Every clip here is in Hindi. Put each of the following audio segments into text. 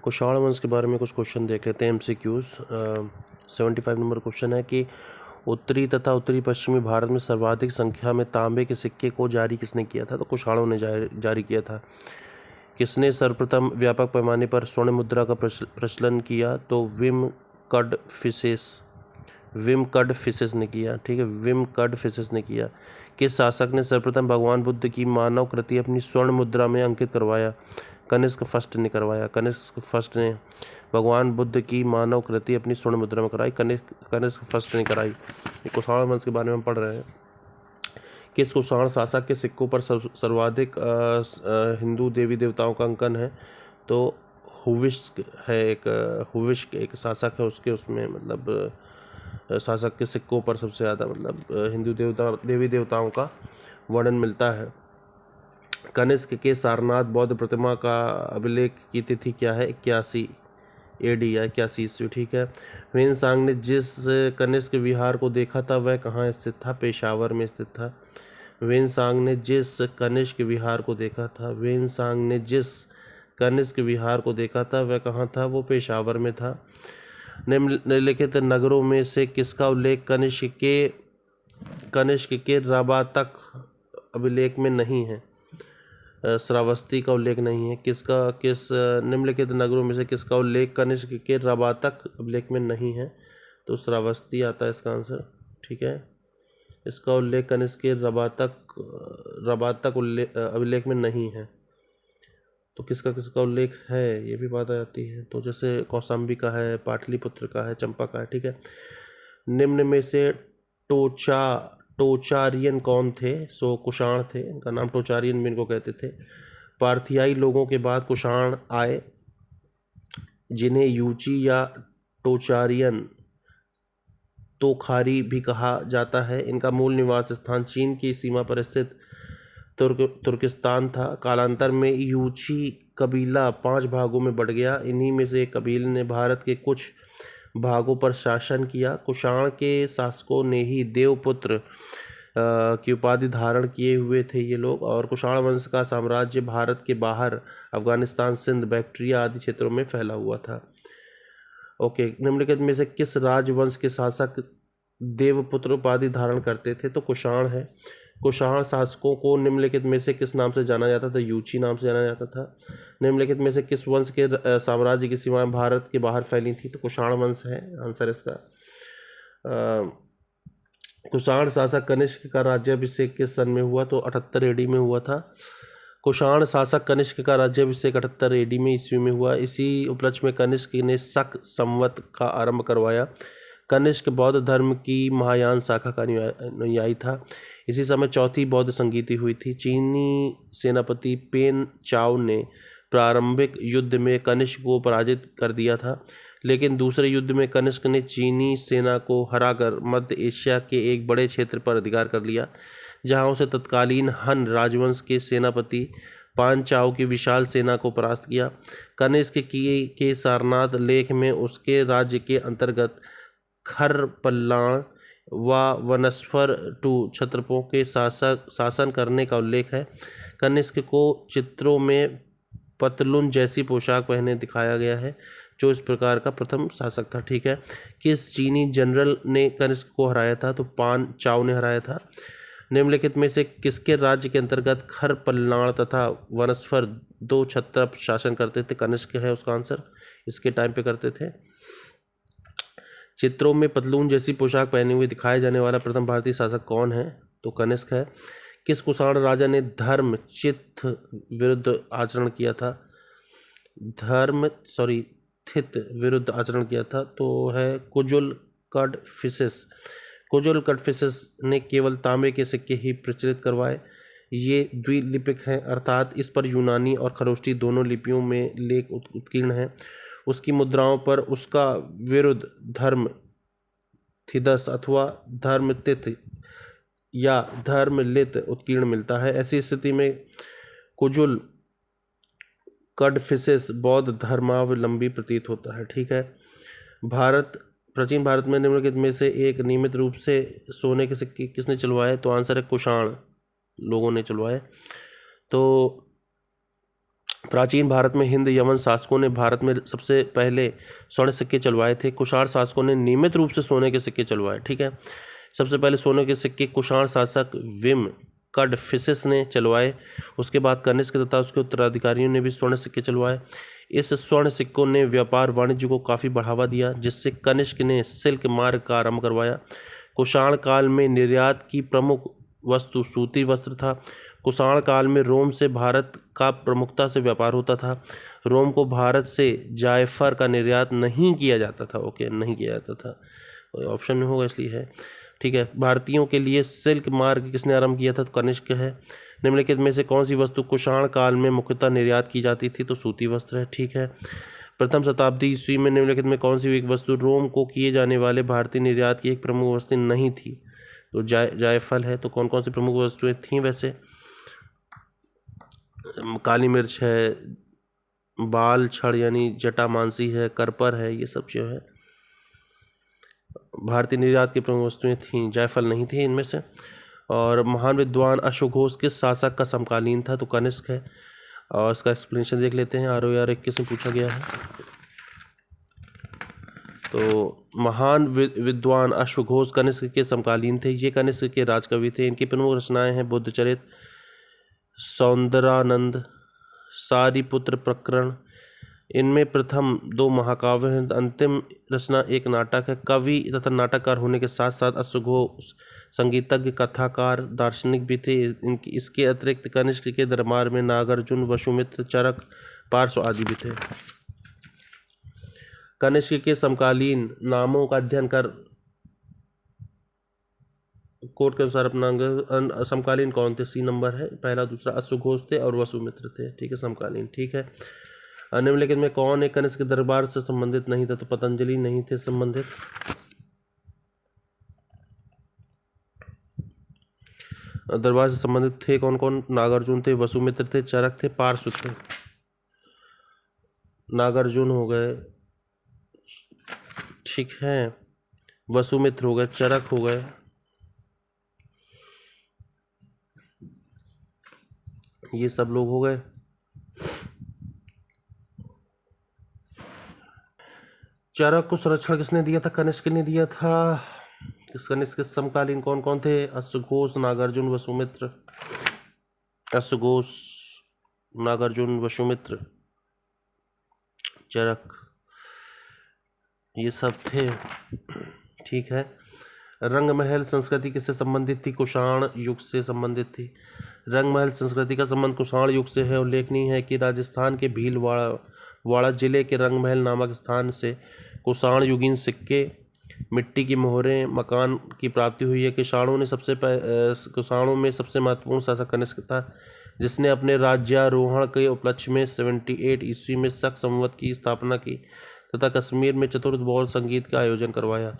कुषाण वंश के बारे में कुछ क्वेश्चन देख लेते हैं एमसीक्यूज। 75 नंबर क्वेश्चन है कि उत्तरी तथा उत्तरी पश्चिमी भारत में सर्वाधिक संख्या में तांबे के सिक्के को जारी किसने किया था? तो कुषाणों ने जारी किया था। किसने सर्वप्रथम व्यापक पैमाने पर स्वर्ण मुद्रा का प्रचलन किया? तो विम कडफिसेस ने किया। ठीक है, विम कडफिसेस ने किया। किस शासक ने सर्वप्रथम भगवान बुद्ध की मानव कृति अपनी स्वर्ण मुद्रा में अंकित करवाया? कनिष्क फर्स्ट ने करवाया। कनिष्क फर्स्ट ने भगवान बुद्ध की मानव कृति अपनी स्वर्ण मुद्रा में कराई। कनिष्क फर्स्ट ने कराई। कुषाण वंश के बारे में पढ़ रहे हैं। किस कुषाण शासक के सिक्कों पर सर्वाधिक हिंदू देवी देवताओं का अंकन है? तो हुविस्क है, हुविस्क एक शासक है, उसमें मतलब शासक के सिक्कों पर सबसे ज़्यादा मतलब हिंदू देवी देवताओं का वर्णन मिलता है। कनिष्क के सारनाथ बौद्ध प्रतिमा का अभिलेख की तिथि क्या है? 81 AD या 81 ईस्वी। ठीक है। ह्वेनसांग ने जिस कनिष्क विहार को देखा था वह कहाँ स्थित था? पेशावर में स्थित था। ह्वेनसांग ने जिस कनिष्क विहार को देखा था वह कहाँ था? वो पेशावर में था। निम्नलिखित नगरों में से किसका उल्लेख कनिष्क के रबातक अभिलेख में नहीं है? श्रावस्ती का उल्लेख नहीं है। किस निम्नलिखित नगरों में से किसका उल्लेख कनिष्क के रबातक अभिलेख में नहीं है? तो श्रावस्ती आता है इसका आंसर। ठीक है, इसका उल्लेख कनिष्क के रबातक अभिलेख में नहीं है। तो किसका उल्लेख है ये भी बात आ जाती है। तो जैसे कौशाम्बी का है, पाटलिपुत्र का है, चंपा का है। ठीक है। निम्न में से टोचारियन कौन थे? सो कुषाण थे, इनका नाम टोचारियन भी इनको कहते थे। पार्थियाई लोगों के बाद कुषाण आए, जिन्हें यूची या टोचारियन तोखारी भी कहा जाता है। इनका मूल निवास स्थान चीन की सीमा पर स्थित तुर्किस्तान था। कालांतर में यूची कबीला 5 भागों में बढ़ गया। इन्हीं में से एक कबीले ने भारत के कुछ भागों पर शासन किया। कुषाण के शासकों ने ही देवपुत्र की उपाधि धारण किए हुए थे ये लोग। और कुषाण वंश का साम्राज्य भारत के बाहर अफगानिस्तान, सिंध, बैक्ट्रिया आदि क्षेत्रों में फैला हुआ था। ओके, निम्नलिखित में से किस राजवंश के शासक देवपुत्र उपाधि धारण करते थे? तो कुषाण है। कुषाण शासकों को निम्नलिखित में से किस नाम से जाना जाता था? यूची नाम से जाना जाता था। निम्नलिखित में से किस वंश के साम्राज्य की सीमाएं भारत के बाहर फैली थी? तो कुषाण वंश है आंसर इसका। कुषाण शासक कनिष्क का राज्याभिषेक किस सन में हुआ? तो 78 AD में हुआ था। कुषाण शासक कनिष्क का राज्याभिषेक 78 AD में ईस्वी में हुआ। इसी उपलक्ष्य में कनिष्क ने शक संवत का आरंभ करवाया। कनिष्क बौद्ध धर्म की महायान शाखा का अनुयायी था। इसी समय चौथी बौद्ध संगीति हुई थी। चीनी सेनापति पेन चाओ ने प्रारंभिक युद्ध में कनिष्क को पराजित कर दिया था, लेकिन दूसरे युद्ध में कनिष्क ने चीनी सेना को हराकर मध्य एशिया के एक बड़े क्षेत्र पर अधिकार कर लिया, जहां उसे तत्कालीन हन राजवंश के सेनापति पान चाओ की विशाल सेना को परास्त किया। कनिष्क के सारनाथ लेख में उसके राज्य के अंतर्गत खर पल्लाण व वनस्फर टू क्षत्रपों के शासन करने का उल्लेख है। कनिष्क को चित्रों में पतलून जैसी पोशाक पहने दिखाया गया है, जो इस प्रकार का प्रथम शासक था। ठीक है। किस चीनी जनरल ने कनिष्क को हराया था? तो पान चाओ ने हराया था। निम्नलिखित में से किसके राज्य के अंतर्गत खर पल्लाण तथा वनस्फर 2 क्षत्रप शासन करते थे? कनिष्क है उसका आंसर, इसके टाइम पे करते थे। चित्रों में पतलून जैसी पोशाक पहने हुए दिखाया जाने वाला प्रथम भारतीय शासक कौन है? तो कनिष्क है। किस कुषाण राजा ने धर्म चित्त विरुद्ध आचरण किया था? थित विरुद्ध आचरण किया था, तो है कुजुल कडफिसेस। कुजुल कडफिसेस ने केवल तांबे के सिक्के ही प्रचलित करवाए। ये द्विलिपिक हैं, अर्थात इस पर यूनानी और खरोष्टी दोनों लिपियों में लेख उत्कीर्ण हैं। उसकी मुद्राओं पर उसका विरुद्ध धर्म थिदस अथवा धर्मतिथ या धर्मलित उत्कीर्ण मिलता है। ऐसी स्थिति में कुजुल कडफिसेस बौद्ध धर्मावलंबी प्रतीत होता है। ठीक है। प्राचीन भारत में निम्नलिखित में से एक नियमित रूप से सोने के सिक्के किसने चलवाए? तो आंसर है कुषाण लोगों ने चलवाए। तो प्राचीन भारत में हिंद यवन शासकों ने भारत में सबसे पहले स्वर्ण सिक्के चलवाए थे। कुषाण शासकों ने नियमित रूप से सोने के सिक्के चलवाए। ठीक है, सबसे पहले सोने के सिक्के कुषाण शासक विम कडफिसिस ने चलवाए। उसके बाद कनिष्क तथा उसके उत्तराधिकारियों ने भी स्वर्ण सिक्के चलवाए। इस स्वर्ण सिक्कों ने व्यापार वाणिज्य को काफ़ी बढ़ावा दिया, जिससे कनिष्क ने सिल्क मार्ग का आरंभ करवाया। कुषाण काल में निर्यात की प्रमुख वस्तु सूती वस्त्र था। कुषाण काल में रोम से भारत का प्रमुखता से व्यापार होता था। रोम को भारत से जायफर का निर्यात नहीं किया जाता था। ओके, नहीं किया जाता था, ऑप्शन में होगा इसलिए है। ठीक है, भारतीयों के लिए सिल्क मार्ग किसने आरंभ किया था? तो कनिष्क है। निम्नलिखित में से कौन सी वस्तु कुषाण काल में मुख्यतः निर्यात की जाती थी? तो सूती वस्त्र है। ठीक है, प्रथम शताब्दी ईस्वी में निम्नलिखित में कौन सी एक वस्तु रोम को किए जाने वाले भारतीय निर्यात की एक प्रमुख वस्तु नहीं थी? तो जायफल है। तो कौन कौन सी प्रमुख वस्तुएं थीं वैसे? काली मिर्च है, बाल छड़ यानी जटामांसी है, करपर है, ये सब जो है भारतीय निर्यात की प्रमुख वस्तुएं थीं। जायफल नहीं थी इनमें से। और महान विद्वान अश्वघोष किस शासक का समकालीन था? तो कनिष्क है। और इसका एक्सप्लेनेशन देख लेते हैं। ROR 21 में पूछा गया है। तो महान विद्वान अश्वघोष कनिष्क के समकालीन थे। ये कनिष्क के राजकवि थे। इनकी प्रमुख रचनाएं हैं बुद्धचरित, सौंदरानंद, सारिपुत्र प्रकरण। इनमें प्रथम दो महाकाव्य हैं। अंतिम रचना एक नाटक है। कवि तथा नाटककार होने के साथ साथ अश्वघोष संगीतज्ञ, कथाकार, दार्शनिक भी थे। इसके अतिरिक्त कनिष्क के दरबार में नागार्जुन, वसुमित्र, चरक, पार्श्व आदि भी थे। कनिष्क के समकालीन नामों का अध्ययन कर कोड के अनुसार अपना समकालीन कौन थे? C नंबर है, पहला दूसरा अश्वघोष थे और वसुमित्र थे। ठीक है, समकालीन। ठीक है, निम्नलिखित में कौन एक कनिष्क के दरबार से संबंधित नहीं था? तो पतंजलि नहीं थे संबंधित। दरबार से संबंधित थे कौन कौन? नागार्जुन थे, वसुमित्र थे, चरक थे, पार्श्व थे। नागार्जुन हो गए, ठीक है, वसुमित्र हो गए, चरक हो गए, ये सब लोग हो गए। चरक को संरक्षण किसने दिया था? कनिष्क ने दिया था। कनिष्क के समकालीन कौन कौन थे? अश्वघोष, नागार्जुन, वसुमित्र। अश्वघोष, नागार्जुन, वसुमित्र, चरक, ये सब थे। ठीक है, रंगमहल संस्कृति किससे संबंधित थी? कुषाण युग से संबंधित थी। रंगमहल संस्कृति का संबंध कुषाण युग से है। उल्लेखनीय है कि राजस्थान के भीलवाड़ा जिले के रंगमहल नामक स्थान से कुषाण युगीन सिक्के, मिट्टी की मोहरें, मकान की प्राप्ति हुई है। कुषाणों में सबसे महत्वपूर्ण शासक कनिष्क था, जिसने अपने राज्यारोहण के उपलक्ष्य में 78 ईस्वी में शक संवत की स्थापना की तथा कश्मीर में चतुर्थ बौल संगीत का आयोजन करवाया।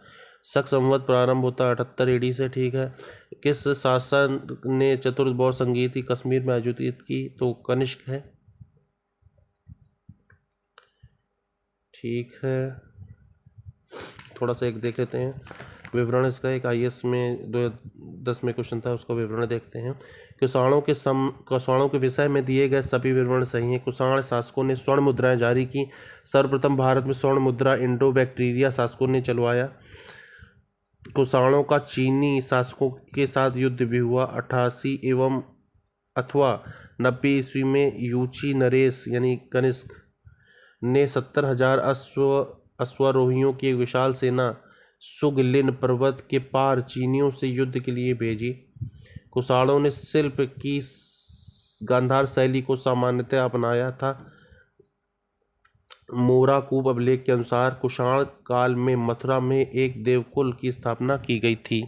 शक संवत प्रारंभ होता है 78 AD से। ठीक है, किस शासक ने चतुर्थ बौल संगीत की कश्मीर में आयोजित की? तो कनिष्क है। ठीक है, थोड़ा सा एक देख लेते हैं विवरण इसका। एक IAS में 2010 में क्वेश्चन था, उसका विवरण देखते हैं। कुषाणों के विषय में दिए गए सभी विवरण सही हैं। कुषाण शासकों ने स्वर्ण मुद्राएं जारी की। सर्वप्रथम भारत में स्वर्ण मुद्रा इंडो बैक्टीरिया शासकों ने चलवाया। कुषाणों का चीनी शासकों के साथ युद्ध भी हुआ। 88 एवं अथवा 90 ईस्वी में यूची नरेश यानी कनिष्क ने 70,000 अश्वारोहियों की एक विशाल सेना सुगलिन पर्वत के पार चीनियों से युद्ध के लिए भेजी। कुषाणों ने शिल्प की गांधार शैली को सामान्यतः अपनाया था। मोराकूप अभिलेख के अनुसार कुषाण काल में मथुरा में एक देवकुल की स्थापना की गई थी।